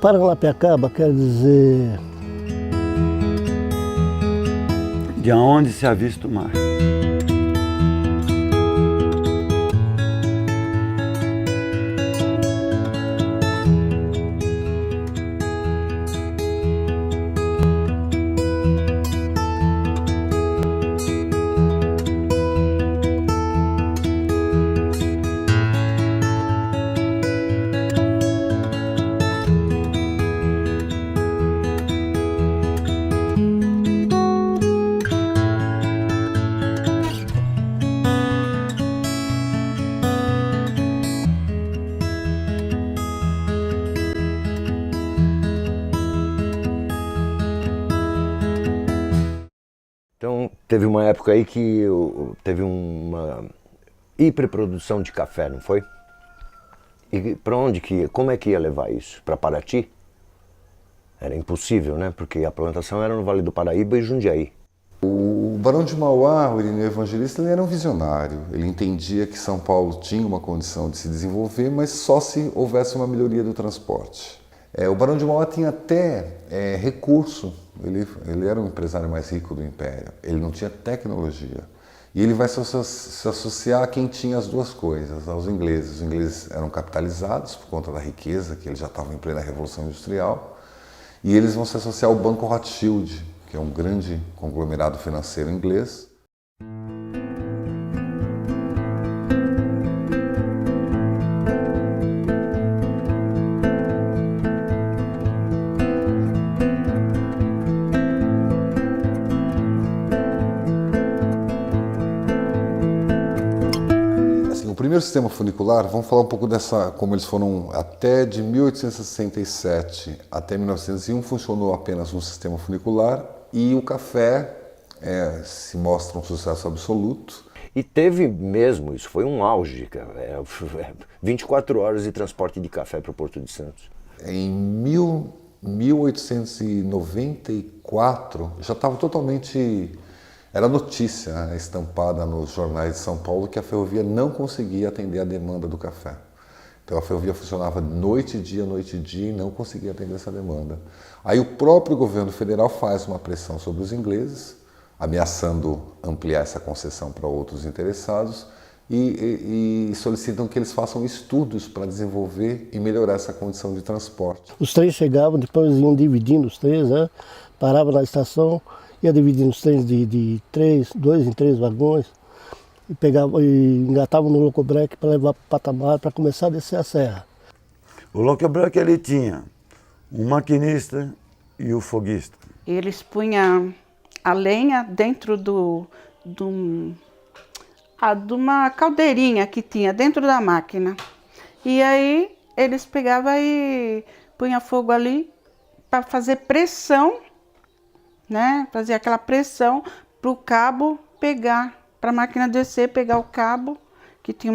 Paranapiacaba quer dizer... De onde se avista o mar. Então, teve uma época aí que teve uma hiperprodução de café, não foi? E para onde como é que ia levar isso? Para Paraty? Era impossível, né? Porque a plantação era no Vale do Paraíba e Jundiaí. O Barão de Mauá, o Irineu Evangelista, ele era um visionário. Ele entendia que São Paulo tinha uma condição de se desenvolver, mas só se houvesse uma melhoria do transporte. O Barão de Mauá tinha até recurso. Ele era o empresário mais rico do Império. Ele não tinha tecnologia. E ele vai se associar a quem tinha as duas coisas, aos ingleses. Os ingleses eram capitalizados por conta da riqueza, que eles já estavam em plena Revolução Industrial. E eles vão se associar ao Banco Rothschild, que é um grande conglomerado financeiro inglês. O primeiro sistema funicular, vamos falar um pouco como eles foram até de 1867 até 1901, funcionou apenas um sistema funicular e o café se mostra um sucesso absoluto. E teve mesmo, isso foi um auge, cara. 24 horas de transporte de café para o Porto de Santos. Em 1894 já estava totalmente... Era notícia estampada nos jornais de São Paulo que a ferrovia não conseguia atender a demanda do café. Então a ferrovia funcionava noite e dia e não conseguia atender essa demanda. Aí o próprio governo federal faz uma pressão sobre os ingleses, ameaçando ampliar essa concessão para outros interessados e solicitam que eles façam estudos para desenvolver e melhorar essa condição de transporte. Os trens chegavam, depois iam dividindo os trens, né? Paravam na estação, ia dividindo os trens de 2 em 3 vagões e engatavam no locobreque para levar para o patamar para começar a descer a serra. O locobreque ele tinha um maquinista e o foguista. Eles punham a lenha dentro de uma caldeirinha que tinha dentro da máquina. E aí eles pegavam e punham fogo ali para fazer pressão, né? Fazer aquela pressão para o cabo pegar, para a máquina descer, pegar o cabo, que tinha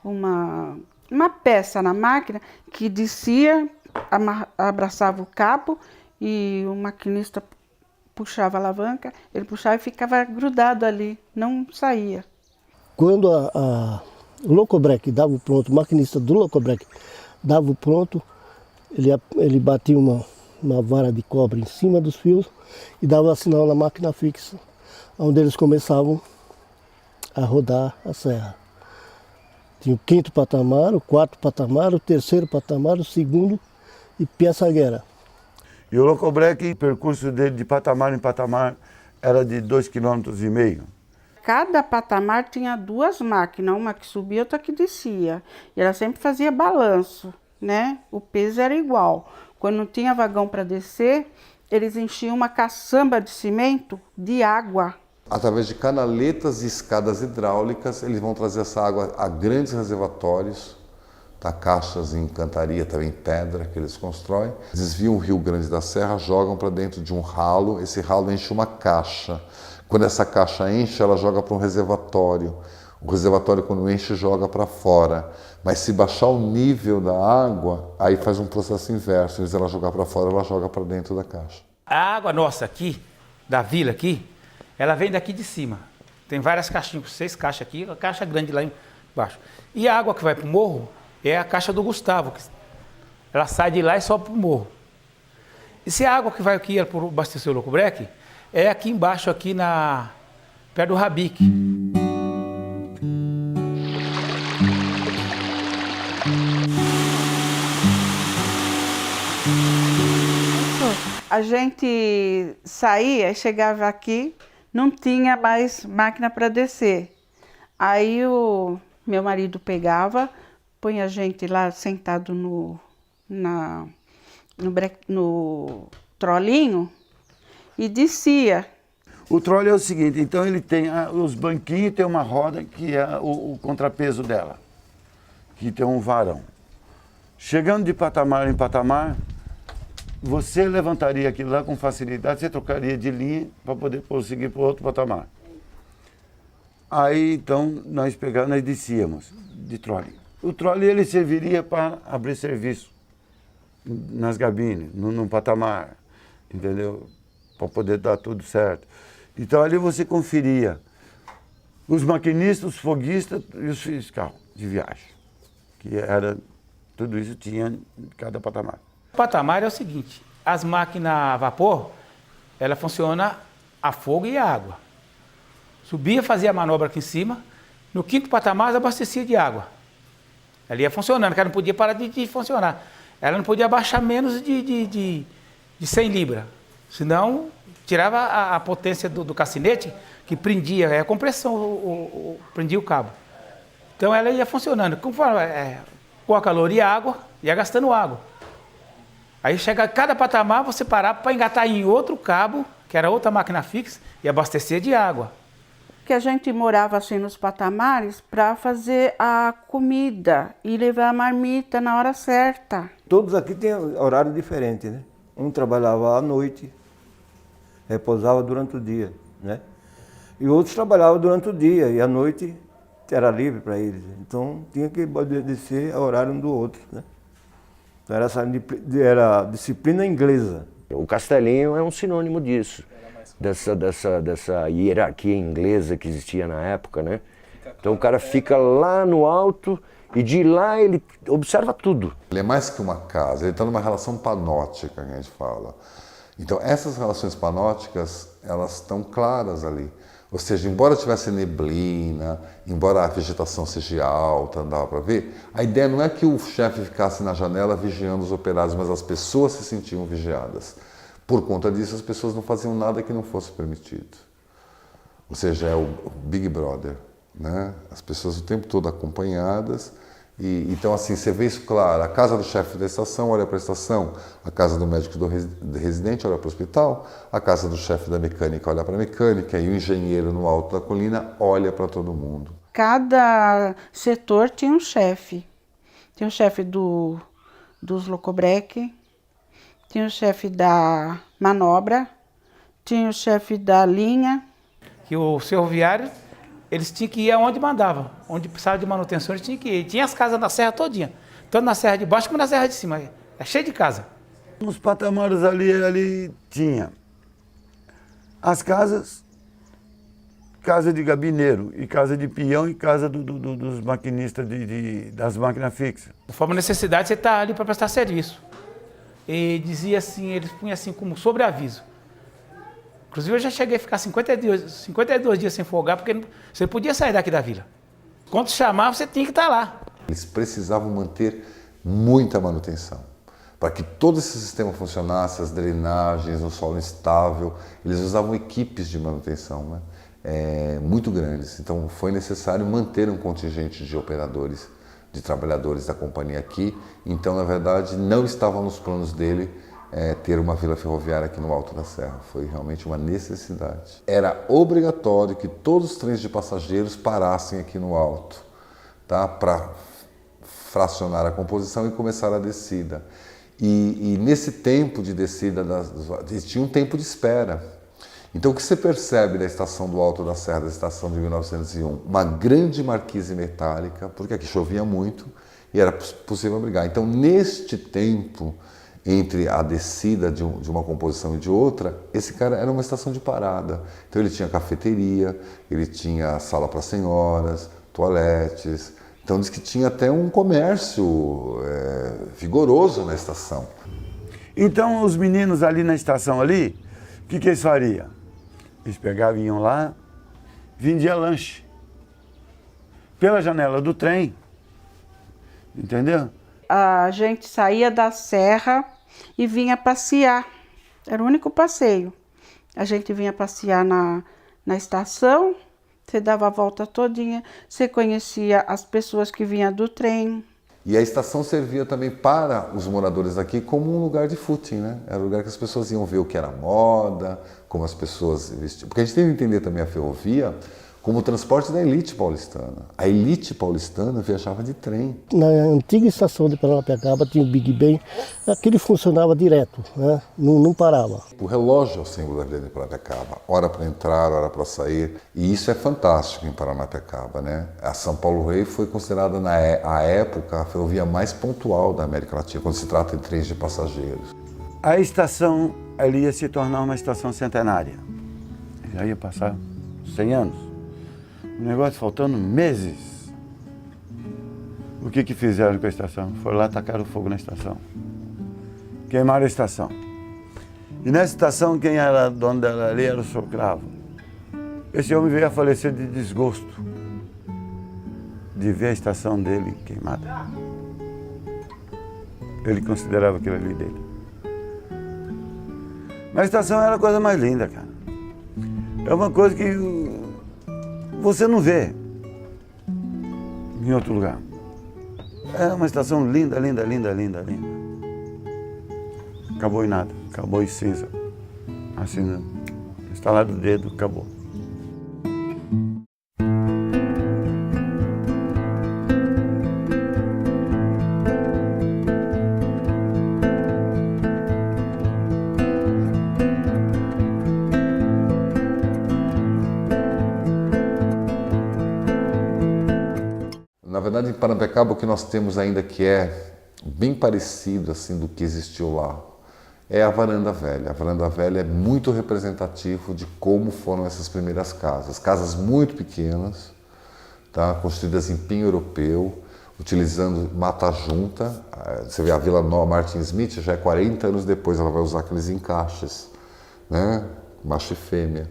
uma peça na máquina que descia, abraçava o cabo e o maquinista puxava a alavanca, ele puxava e ficava grudado ali, não saía. Quando o locobreque dava o pronto, o maquinista do locobreque dava o pronto, ele batia uma vara de cobre em cima dos fios e dava sinal na máquina fixa, onde eles começavam a rodar a serra. Tinha o 5º patamar, o 4º patamar, o 3º patamar, o 2º e piaçaguera. E o locobreque, o percurso dele de patamar em patamar era de 2,5 km. Cada patamar tinha 2 máquinas, uma que subia e outra que descia. E ela sempre fazia balanço, né? O peso era igual. Quando não tinha vagão para descer, eles enchiam uma caçamba de cimento de água. Através de canaletas e escadas hidráulicas, eles vão trazer essa água a grandes reservatórios, tá? Caixas em cantaria, também pedra que eles constroem. Desviam o Rio Grande da Serra, jogam para dentro de um ralo, esse ralo enche uma caixa. Quando essa caixa enche, ela joga para um reservatório. O reservatório, quando enche, joga para fora. Mas se baixar o nível da água, aí faz um processo inverso. Em vez de ela jogar para fora, ela joga para dentro da caixa. A água nossa aqui, da vila aqui, ela vem daqui de cima. Tem várias caixinhas, 6 caixas aqui, a caixa grande lá embaixo. E a água que vai para o morro é a caixa do Gustavo. ela sai de lá e sobe para o morro. E se a água que vai aqui para abastecer o Locobreque, é aqui embaixo, aqui perto do Rabique. A gente saía e chegava aqui, não tinha mais máquina para descer. Aí o meu marido pegava, põe a gente lá sentado no trolinho e descia. O trole é o seguinte, então ele tem os banquinhos, tem uma roda que é o contrapeso dela, que tem um varão. Chegando de patamar em patamar, você levantaria aquilo lá com facilidade, você trocaria de linha para poder prosseguir para o outro patamar. Aí então nós descíamos de trole. O trole ele serviria para abrir serviço nas gabines, no patamar, entendeu? Para poder dar tudo certo. Então ali você conferia os maquinistas, os foguistas e os fiscais de viagem, que era tudo isso tinha em cada patamar. O patamar é o seguinte, as máquinas a vapor, ela funciona a fogo e a água. Subia, fazia a manobra aqui em cima, no 5º patamar abastecia de água. Ela ia funcionando, porque ela não podia parar de funcionar. Ela não podia abaixar menos de 100 libras, senão tirava a potência do cacinete, que prendia, a compressão, prendia o cabo. Então ela ia funcionando. Com a caloria e a água, ia gastando água. Aí chega a cada patamar, você parava para engatar em outro cabo, que era outra máquina fixa, e abastecer de água. Que a gente morava assim nos patamares para fazer a comida e levar a marmita na hora certa. Todos aqui têm horário diferente, né? Um trabalhava à noite, repousava durante o dia, né? E outros trabalhavam durante o dia e à noite era livre para eles. Então tinha que obedecer ao horário um do outro, né? Então era disciplina inglesa. O Castelinho é um sinônimo disso, dessa hierarquia inglesa que existia na época, né? Então o cara fica lá no alto e de lá ele observa tudo. Ele é mais que uma casa, ele está numa relação panótica, que a gente fala. Então essas relações panóticas, elas estão claras ali. Ou seja, embora tivesse neblina, embora a vegetação seja alta, não dava para ver, a ideia não é que o chefe ficasse na janela vigiando os operários, mas as pessoas se sentiam vigiadas. Por conta disso, as pessoas não faziam nada que não fosse permitido. Ou seja, é o Big Brother, né? As pessoas o tempo todo acompanhadas. Então, assim, você vê isso claro. A casa do chefe da estação olha para a estação, a casa do médico do residente olha para o hospital, a casa do chefe da mecânica olha para a mecânica e o engenheiro no alto da colina olha para todo mundo. Cada setor tinha um chefe. Tinha o chefe dos locobreque, tinha o chefe da manobra, tinha o chefe da linha. Que o ferroviário, eles tinham que ir aonde mandava, onde precisava de manutenção, eles tinham que ir. Tinha as casas na serra todinha, tanto na serra de baixo como na serra de cima, é cheio de casa. Nos patamares ali tinha as casas, casa de gabineiro, e casa de peão e casa dos maquinistas das máquinas fixas. Conforme a necessidade, você está ali para prestar serviço. E dizia assim, eles punham assim como sobreaviso. Inclusive eu já cheguei a ficar 52 dias sem folgar, porque você podia sair daqui da vila. Quando chamava, você tinha que estar lá. Eles precisavam manter muita manutenção. Para que todo esse sistema funcionasse, as drenagens, o solo instável, eles usavam equipes de manutenção, né? Muito grandes. Então foi necessário manter um contingente de operadores, de trabalhadores da companhia aqui. Então, na verdade, não estava nos planos dele ter uma vila ferroviária aqui no Alto da Serra. Foi realmente uma necessidade. Era obrigatório que todos os trens de passageiros parassem aqui no Alto, tá? Para fracionar a composição e começar a descida. E nesse tempo de descida, tinha um tempo de espera. Então o que você percebe da estação do Alto da Serra, da estação de 1901? Uma grande marquise metálica, porque aqui chovia muito e era possível abrigar. Então neste tempo, entre a descida de uma composição e de outra, esse cara era uma estação de parada. Então ele tinha cafeteria, ele tinha sala para senhoras, toaletes, Então diz que tinha até um comércio vigoroso na estação. Então os meninos ali na estação ali, o que eles fariam? Eles pegavam, iam lá, vendiam lanche. Pela janela do trem, entendeu? A gente saía da serra e vinha passear. Era o único passeio. A gente vinha passear na estação, você dava a volta todinha, você conhecia as pessoas que vinham do trem. E a estação servia também para os moradores daqui como um lugar de footing, né? Era um lugar que as pessoas iam ver o que era moda, como as pessoas vestiam. Porque a gente tem que entender também a ferrovia como o transporte da elite paulistana. A elite paulistana viajava de trem. Na antiga estação de Paranapiacaba tinha o Big Ben, aquele funcionava direto, né? Não parava. O relógio é o símbolo da vida de Paranapiacaba, hora para entrar, hora para sair. E isso é fantástico em Paranapiacaba, né? A São Paulo Rei foi considerada, à época, a ferrovia mais pontual da América Latina, quando se trata de trens de passageiros. A estação ali ia se tornar uma estação centenária. Já ia passar 100 anos. O negócio faltando meses. O que fizeram com a estação? Foram lá, tacaram fogo na estação. Queimaram a estação. E nessa estação, quem era dono dela ali era o Sr. Cravo. Esse homem veio a falecer de desgosto de ver a estação dele queimada. Ele considerava aquilo ali dele. Mas a estação era a coisa mais linda, cara. É uma coisa que você não vê em outro lugar. É uma estação linda, linda, linda, linda, linda. Acabou em nada, acabou em cinza. Assim, estalar do dedo, acabou. Na verdade, em Paranapiacaba, o que nós temos ainda que é bem parecido assim do que existiu lá é a Varanda Velha. A Varanda Velha é muito representativo de como foram essas primeiras casas. Casas muito pequenas, tá? Construídas em pinho europeu, utilizando mata junta. Você vê a Vila Nova Martin Smith, já é 40 anos depois, ela vai usar aqueles encaixes, né? Macho e fêmea,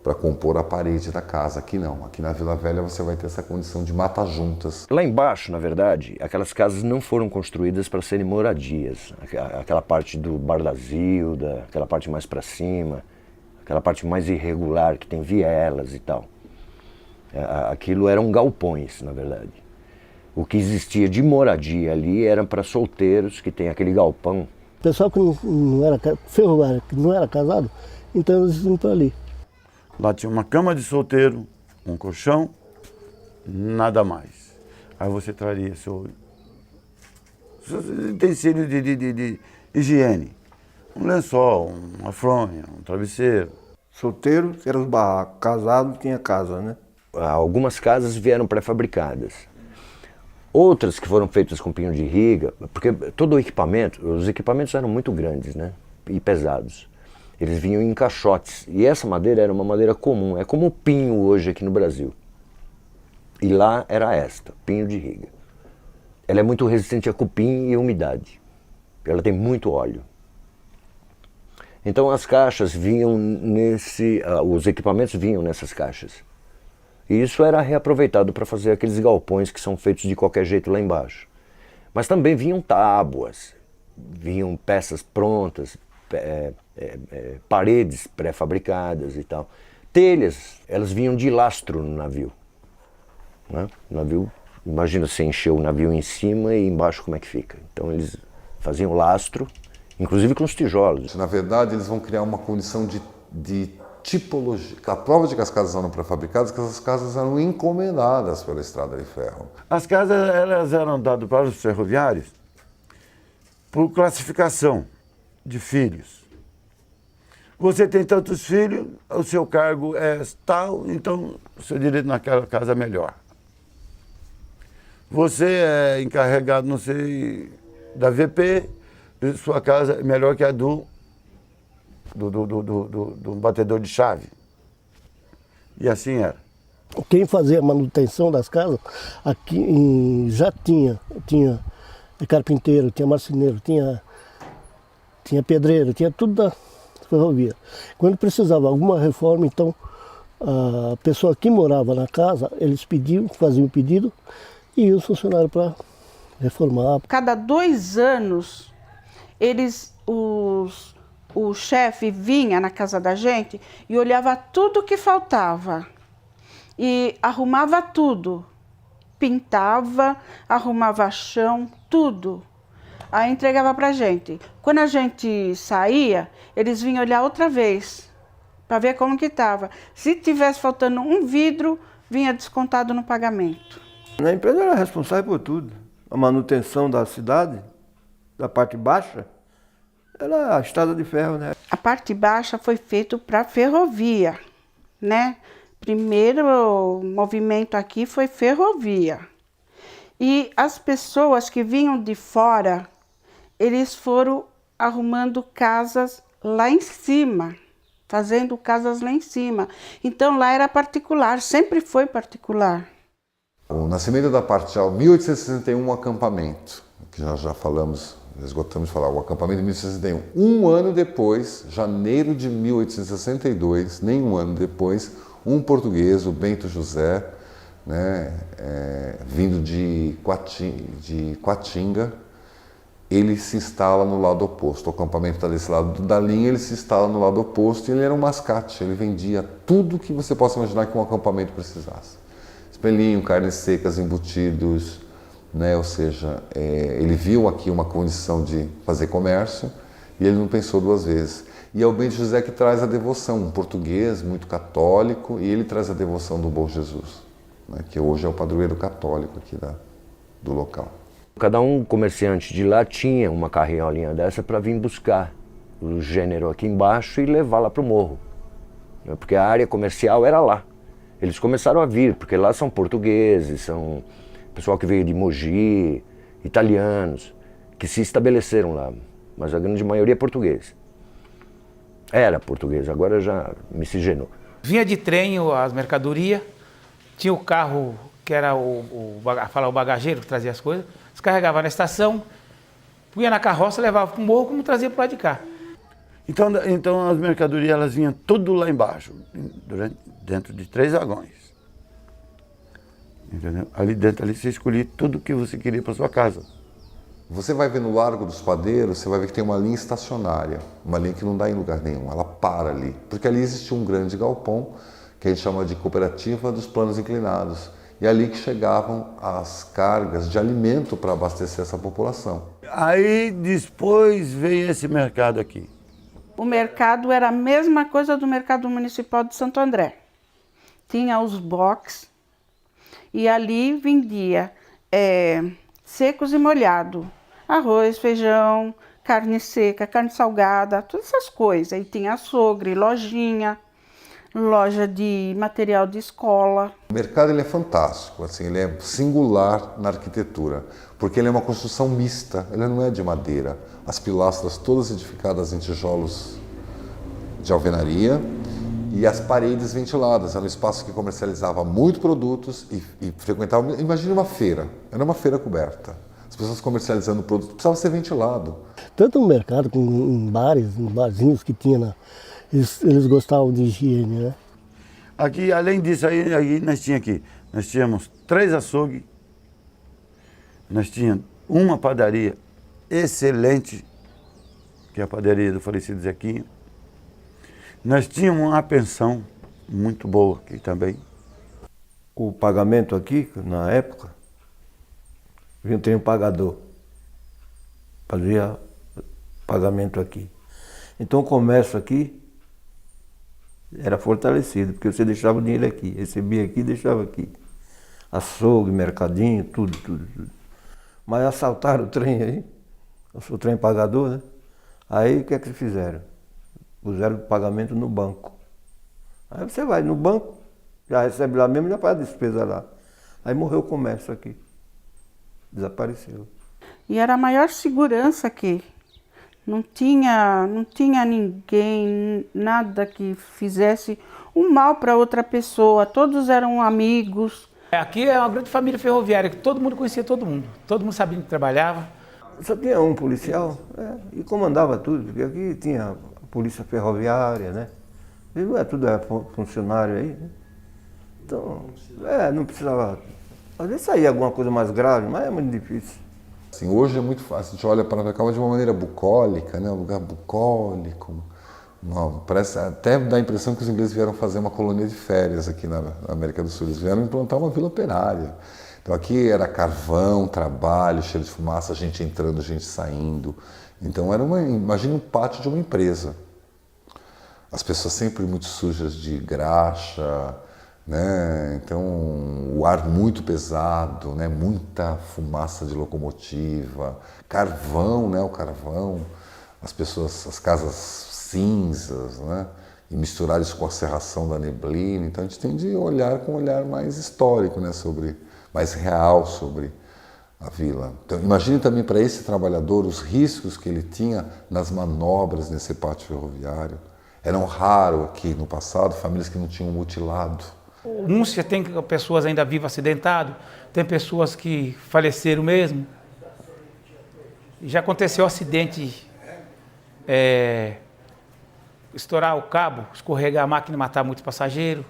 para compor a parede da casa. Aqui não, aqui na Vila Velha você vai ter essa condição de mata juntas. Lá embaixo, na verdade, aquelas casas não foram construídas para serem moradias. Aquela parte do Bar da Zilda, aquela parte mais para cima, aquela parte mais irregular, que tem vielas e tal. Aquilo eram galpões, na verdade. O que existia de moradia ali era para solteiros, que tem aquele galpão. O pessoal que não era ferroviário, que não era casado, então eles iam para ali. Lá tinha uma cama de solteiro, um colchão, nada mais. Aí você traria seus utensílios de higiene. Um lençol, uma fronha, um travesseiro. Solteiro era os barracos, casado tinha casa, né? Algumas casas vieram pré-fabricadas. Outras que foram feitas com pinho de riga, porque todo o equipamento, os equipamentos eram muito grandes, né? E pesados. Eles vinham em caixotes, e essa madeira era uma madeira comum, é como o pinho hoje aqui no Brasil. E lá era esta, pinho de riga. Ela é muito resistente a cupim e umidade. Ela tem muito óleo. Então as caixas vinham os equipamentos vinham nessas caixas. E isso era reaproveitado para fazer aqueles galpões que são feitos de qualquer jeito lá embaixo. Mas também vinham tábuas, vinham peças prontas, paredes pré-fabricadas e tal. Telhas, elas vinham de lastro no navio. Né? O navio, imagina você encher o navio em cima e embaixo como é que fica. Então eles faziam lastro, inclusive com os tijolos. Na verdade, eles vão criar uma condição de tipologia. A prova de que as casas eram pré-fabricadas é que essas casas eram encomendadas pela Estrada de Ferro. As casas elas eram dadas para os ferroviários por classificação de filhos. Você tem tantos filhos, o seu cargo é tal, então o seu direito naquela casa é melhor. Você é encarregado, não sei, da VP, sua casa é melhor que a do batedor de chave. E assim era. quem fazia a manutenção das casas, aqui já tinha carpinteiro, tinha marceneiro, tinha pedreiro, tinha tudo da ferrovia. Quando precisava alguma reforma, então a pessoa que morava na casa, eles faziam o pedido e iam os funcionários para reformar. Cada 2 anos, o chefe vinha na casa da gente e olhava tudo que faltava e arrumava tudo, pintava, arrumava chão, tudo. Aí entregava pra gente. Quando a gente saía, eles vinham olhar outra vez para ver como que estava. Se tivesse faltando um vidro, vinha descontado no pagamento. A empresa era responsável por tudo. A manutenção da cidade, da parte baixa, era a estrada de ferro, né? A parte baixa foi feita para ferrovia, né? Primeiro movimento aqui foi ferrovia. E as pessoas que vinham de fora, eles foram arrumando casas lá em cima, fazendo casas lá em cima. Então lá era particular, sempre foi particular. O nascimento da Partial, 1861, um acampamento, que já falamos, esgotamos de falar, o acampamento de 1861. Um ano depois, janeiro de 1862, nem um ano depois, um português, o Bento José, né, vindo de Quatinga, ele se instala no lado oposto. O acampamento está desse lado da linha, ele se instala no lado oposto e ele era um mascate. Ele vendia tudo que você possa imaginar que um acampamento precisasse. Espelhinho, carnes secas, embutidos, né? Ou seja, ele viu aqui uma condição de fazer comércio e ele não pensou 2 vezes. E é o Bento José que traz a devoção, um português muito católico, e ele traz a devoção do Bom Jesus, né? Que hoje é o padroeiro católico aqui do local. Cada um comerciante de lá tinha uma carriolinha dessa para vir buscar o gênero aqui embaixo e levar lá para o morro, né? Porque a área comercial era lá. Eles começaram a vir, porque lá são portugueses, são pessoal que veio de Mogi, italianos, que se estabeleceram lá, mas a grande maioria é português. Era português, agora já miscigenou. Vinha de trem as mercadorias, tinha o carro que era o bagageiro que trazia as coisas, descarregava na estação, punha na carroça, levava para o morro, como trazia para lá de cá. Então as mercadorias elas vinham tudo lá embaixo, dentro de 3 vagões. Entendeu? Ali dentro você escolhia tudo que você queria para sua casa. Você vai ver no Largo dos Padeiros, você vai ver que tem uma linha estacionária, uma linha que não dá em lugar nenhum, ela para ali. Porque ali existe um grande galpão, que a gente chama de Cooperativa dos Planos Inclinados. E é ali que chegavam as cargas de alimento para abastecer essa população. Aí depois veio esse mercado aqui. O mercado era a mesma coisa do mercado municipal de Santo André. Tinha os boxes e ali vendia secos e molhado. Arroz, feijão, carne seca, carne salgada, todas essas coisas. E tinha açougue, lojinha, loja de material de escola. O mercado ele é fantástico, assim, ele é singular na arquitetura, porque ele é uma construção mista, ele não é de madeira. As pilastras todas edificadas em tijolos de alvenaria e as paredes ventiladas. Era um espaço que comercializava muito produtos e frequentava. Imagine uma feira, era uma feira coberta. As pessoas comercializando produtos, precisava ser ventilado. Tanto no mercado como em barzinhos que tinha, eles gostavam de higiene, né? Aqui, além disso, aí nós tínhamos 3 açougues, nós tínhamos uma padaria excelente, que é a padaria do falecido Zequinho. Nós tínhamos uma pensão muito boa aqui também. O pagamento aqui, na época, tem um pagador, fazia pagamento aqui. Então o comércio aqui era fortalecido, porque você deixava o dinheiro aqui, recebia aqui e deixava aqui. Açougue, mercadinho, tudo. Mas assaltaram o trem aí, o trem pagador, né? Aí o que é que fizeram? Puseram o pagamento no banco. Aí você vai no banco, já recebe lá mesmo, já faz a despesa lá. Aí morreu o comércio aqui. Desapareceu. E era a maior segurança aqui. Não tinha ninguém, nada que fizesse um mal para outra pessoa. Todos eram amigos. Aqui é uma grande família ferroviária, que todo mundo conhecia todo mundo sabia que trabalhava. Só tinha um policial e comandava tudo, porque aqui tinha a polícia ferroviária, né? E tudo é funcionário aí, né? Então, não precisava. Às vezes saía alguma coisa mais grave, mas é muito difícil. Assim, hoje é muito fácil, a gente olha para Piracicaba de uma maneira bucólica, né? Um lugar bucólico. Parece, até dá a impressão que os ingleses vieram fazer uma colônia de férias aqui na América do Sul. Eles vieram implantar uma vila operária. Então aqui era carvão, trabalho, cheiro de fumaça, gente entrando, gente saindo. Então imagine um pátio de uma empresa. As pessoas sempre muito sujas de graxa, né? Então o ar muito pesado, né? Muita fumaça de locomotiva, carvão, né? O carvão, as casas cinzas, né? E misturar isso com a cerração da neblina. Então a gente tem de olhar com um olhar mais histórico, né? Mais real sobre a vila. Então imagine também para esse trabalhador os riscos que ele tinha nas manobras nesse pátio ferroviário. Eram raros aqui no passado famílias que não tinham mutilado. Múrcia tem pessoas ainda vivas acidentadas, tem pessoas que faleceram mesmo. Já aconteceu acidente, estourar o cabo, escorregar a máquina e matar muitos passageiros.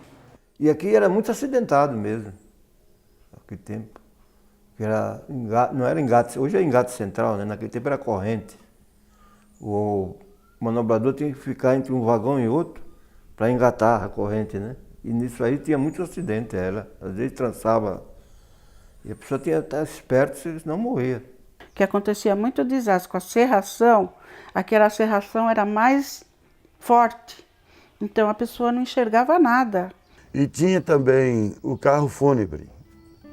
E aqui era muito acidentado mesmo, naquele tempo. Não era engate, hoje é engate central, né? Naquele tempo era corrente. O manobrador tinha que ficar entre um vagão e outro para engatar a corrente, né? E nisso aí tinha muito acidente, às vezes trançava. E a pessoa tinha que estar esperta, senão morria. Que acontecia muito desastre com a serração, aquela serração era mais forte. Então a pessoa não enxergava nada. E tinha também o carro fúnebre,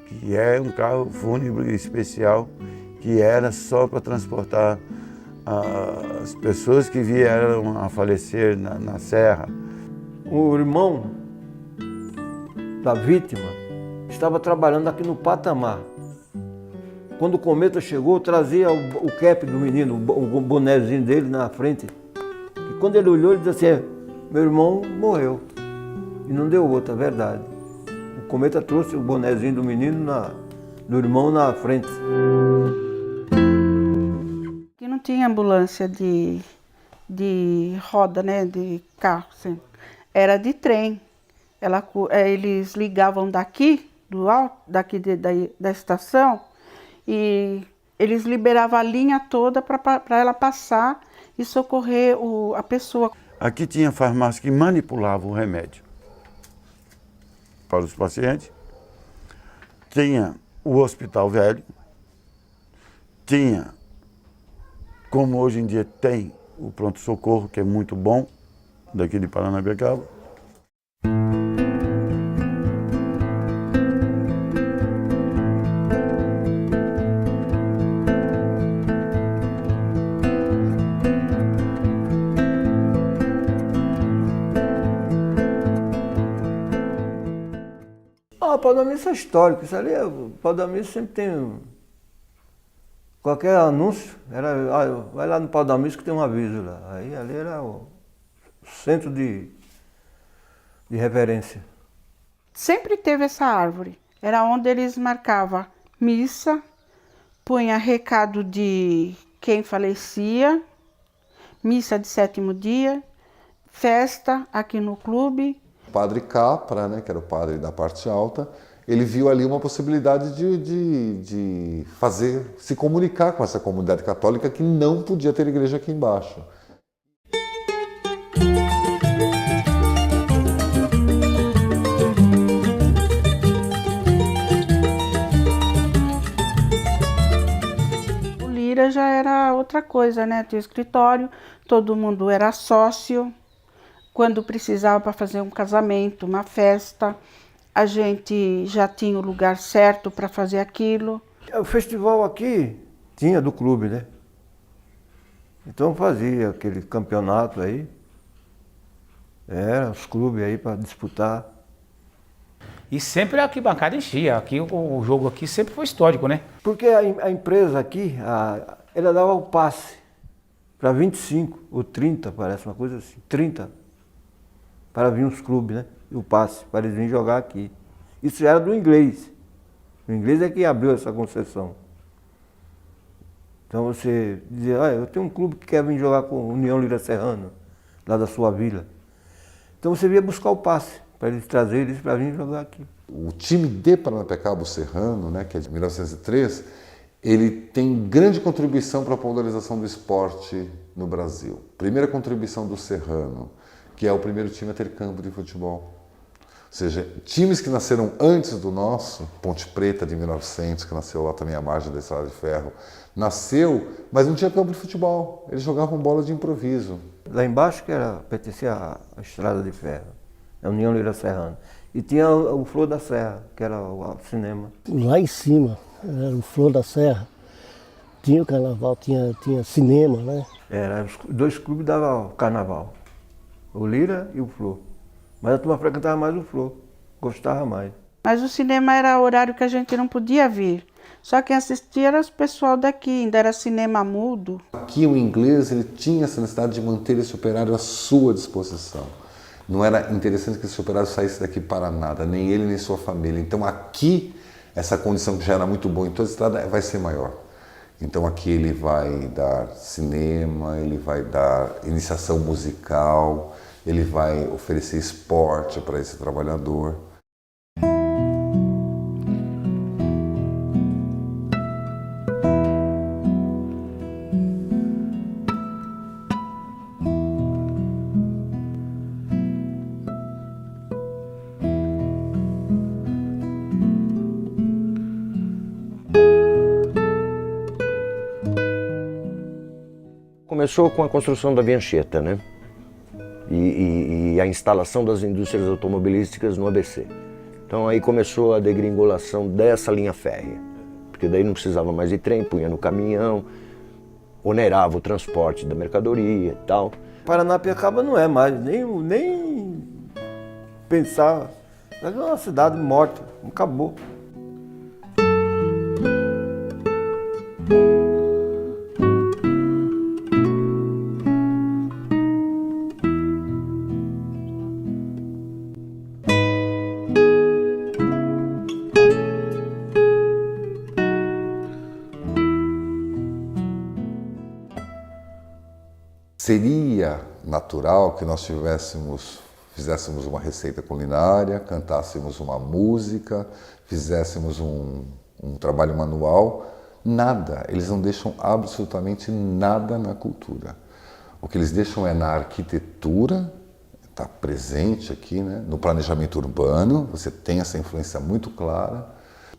que é um carro fúnebre especial, que era só para transportar as pessoas que vieram a falecer na serra. O irmão da vítima estava trabalhando aqui no patamar. Quando o cometa chegou, trazia o cap do menino, o bonezinho dele na frente. E quando ele olhou, ele disse assim, meu irmão morreu. E não deu outra, é verdade. O cometa trouxe o bonezinho do menino, do irmão na frente. Aqui não tinha ambulância de roda, né, de carro, assim. Era de trem. Eles ligavam daqui, do alto, da estação, e eles liberavam a linha toda para ela passar e socorrer a pessoa. Aqui tinha farmácia que manipulava o remédio para os pacientes. Tinha o hospital velho. Tinha, como hoje em dia tem, o pronto-socorro, que é muito bom, daqui de Paranapiacaba. O pau da missa é histórico, isso ali, o pau da missa sempre tem qualquer anúncio, vai lá no pau da missa que tem um aviso lá. Aí ali era o centro de reverência. Sempre teve essa árvore, era onde eles marcavam missa, punha recado de quem falecia, missa de 7º dia, festa aqui no clube. O padre Capra, né, que era o padre da parte alta, ele viu ali uma possibilidade de se comunicar com essa comunidade católica que não podia ter igreja aqui embaixo. O Lira já era outra coisa, né? Tinha escritório, todo mundo era sócio. Quando precisava para fazer um casamento, uma festa, a gente já tinha o lugar certo para fazer aquilo. O festival aqui tinha do clube, né? Então fazia aquele campeonato aí. Era os clubes aí para disputar. E sempre a arquibancada enchia. Aqui, o jogo aqui sempre foi histórico, né? Porque a empresa aqui, ela dava o passe para 25 ou 30, parece uma coisa assim, 30, para vir os clubes, né? E o passe, para eles virem jogar aqui. Isso era do inglês. O inglês é que abriu essa concessão. Então você dizia, eu tenho um clube que quer vir jogar com a União Lira Serrana, lá da sua vila. Então você ia buscar o passe, para eles trazerem eles para vir jogar aqui. O time de Paranapiacaba, o Serrano, né, que é de 1903, ele tem grande contribuição para a popularização do esporte no Brasil. Primeira contribuição do Serrano, que é o primeiro time a ter campo de futebol. Ou seja, times que nasceram antes do nosso, Ponte Preta de 1900, que nasceu lá também à margem da Estrada de Ferro, nasceu, mas não tinha campo de futebol. Eles jogavam bola de improviso. Lá embaixo que pertencia à Estrada de Ferro, a União Lira Serrana. E tinha o Flor da Serra, que era o cinema. Lá em cima, era o Flor da Serra. Tinha o carnaval, tinha cinema, né? Era, os dois clubes davam carnaval, o Lira e o Flor. Mas a turma frequentava mais o Flor, gostava mais. Mas o cinema era horário que a gente não podia vir. Só quem assistia era o pessoal daqui, ainda era cinema mudo. Aqui o inglês ele tinha essa necessidade de manter esse operário à sua disposição. Não era interessante que esse operário saísse daqui para nada, nem ele nem sua família. Então aqui, essa condição que já era muito boa em toda a estrada vai ser maior. Então aqui ele vai dar cinema, ele vai dar iniciação musical, ele vai oferecer esporte para esse trabalhador. Começou com a construção da Via Anchieta, né? E a instalação das indústrias automobilísticas no ABC. Então aí começou a degringolação dessa linha férrea, porque daí não precisava mais de trem, punha no caminhão, onerava o transporte da mercadoria e tal. Paranapiacaba não é mais, nem pensar. É uma cidade morta, acabou. Seria natural que nós fizéssemos uma receita culinária, cantássemos uma música, fizéssemos um trabalho manual. Nada, eles não deixam absolutamente nada na cultura. O que eles deixam é na arquitetura, está presente aqui, né? No planejamento urbano, você tem essa influência muito clara.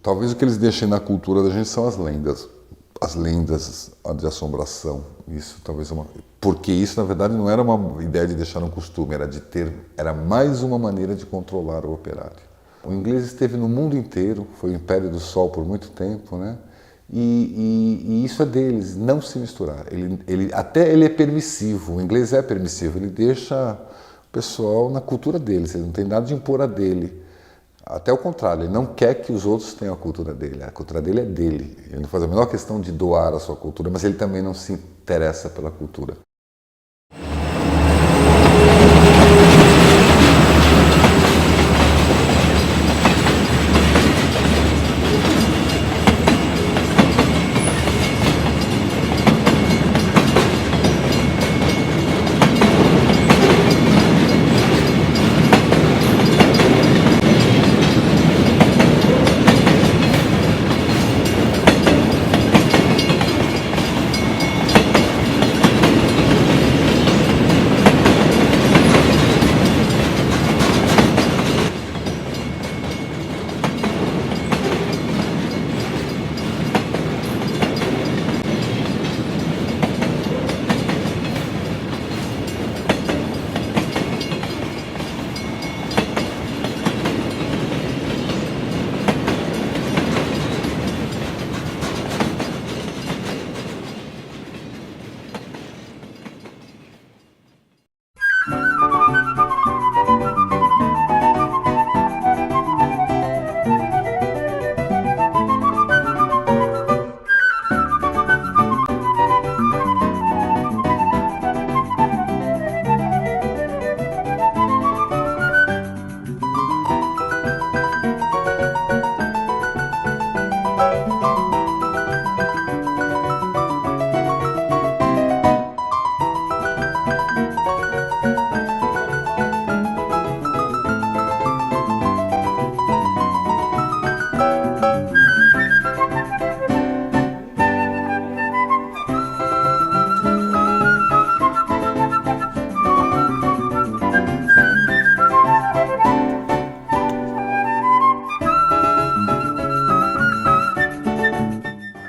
Talvez o que eles deixem na cultura da gente são as lendas de assombração. Isso talvez porque isso na verdade não era uma ideia de deixar um costume, era mais uma maneira de controlar o operário. O inglês esteve no mundo inteiro, foi o Império do Sol por muito tempo, né? E isso é deles, não se misturar. Até ele é permissivo, o inglês é permissivo, ele deixa o pessoal na cultura deles, ele não tem nada de impor a dele. Até o contrário, ele não quer que os outros tenham a cultura dele é dele. Ele não faz a menor questão de doar a sua cultura, mas ele também não se interessa pela cultura.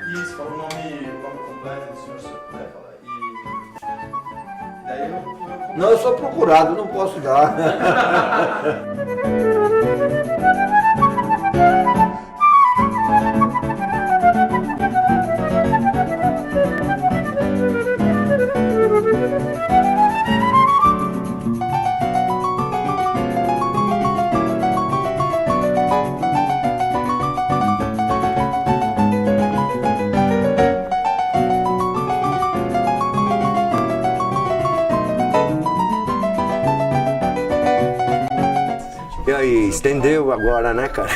Isso, fala o nome completo do senhor, se você puder falar. E daí eu Não, eu sou procurado, não posso dar. E aí, estendeu agora, né, cara?